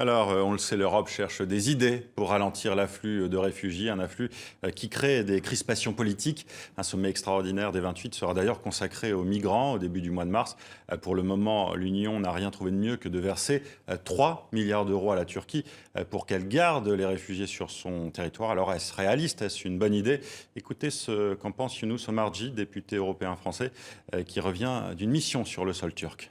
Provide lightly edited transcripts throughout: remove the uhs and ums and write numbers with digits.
Alors, on le sait, l'Europe cherche des idées pour ralentir l'afflux de réfugiés, un afflux qui crée des crispations politiques. Un sommet extraordinaire des 28 sera d'ailleurs consacré aux migrants au début du mois de mars. Pour le moment, l'Union n'a rien trouvé de mieux que de verser 3 milliards d'euros à la Turquie pour qu'elle garde les réfugiés sur son territoire. Alors, est-ce réaliste? Est-ce une bonne idée? Écoutez ce qu'en pense Younous Omarji, député européen français, qui revient d'une mission sur le sol turc.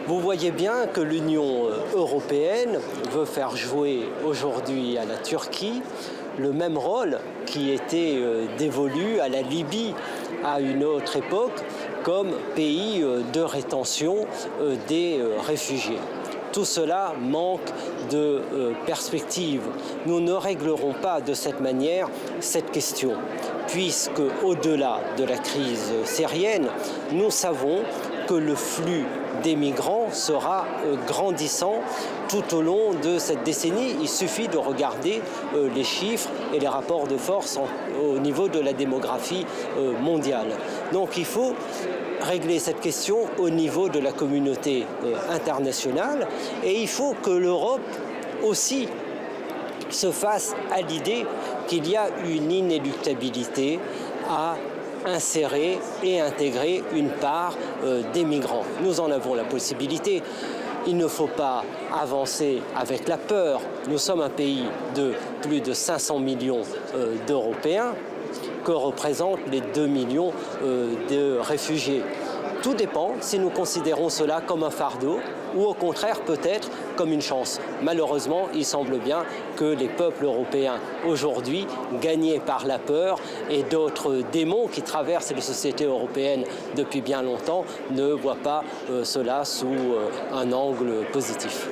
Vous voyez bien que l'Union européenne veut faire jouer aujourd'hui à la Turquie le même rôle qui était dévolu à la Libye à une autre époque comme pays de rétention des réfugiés. Tout cela manque de perspective. Nous ne réglerons pas de cette manière cette question, puisque au-delà de la crise syrienne, nous savons que le flux des migrants sera grandissant tout au long de cette décennie. Il suffit de regarder les chiffres et les rapports de force au niveau de la démographie mondiale. Donc il faut régler cette question au niveau de la communauté internationale et il faut que l'Europe aussi se fasse à l'idée qu'il y a une inéluctabilité à insérer et intégrer une part des migrants. Nous en avons la possibilité. Il ne faut pas avancer avec la peur. Nous sommes un pays de plus de 500 millions d'Européens que représentent les 2 millions de réfugiés. Tout dépend si nous considérons cela comme un fardeau ou au contraire peut-être comme une chance. Malheureusement, il semble bien que les peuples européens aujourd'hui, gagnés par la peur et d'autres démons qui traversent les sociétés européennes depuis bien longtemps, ne voient pas cela sous un angle positif.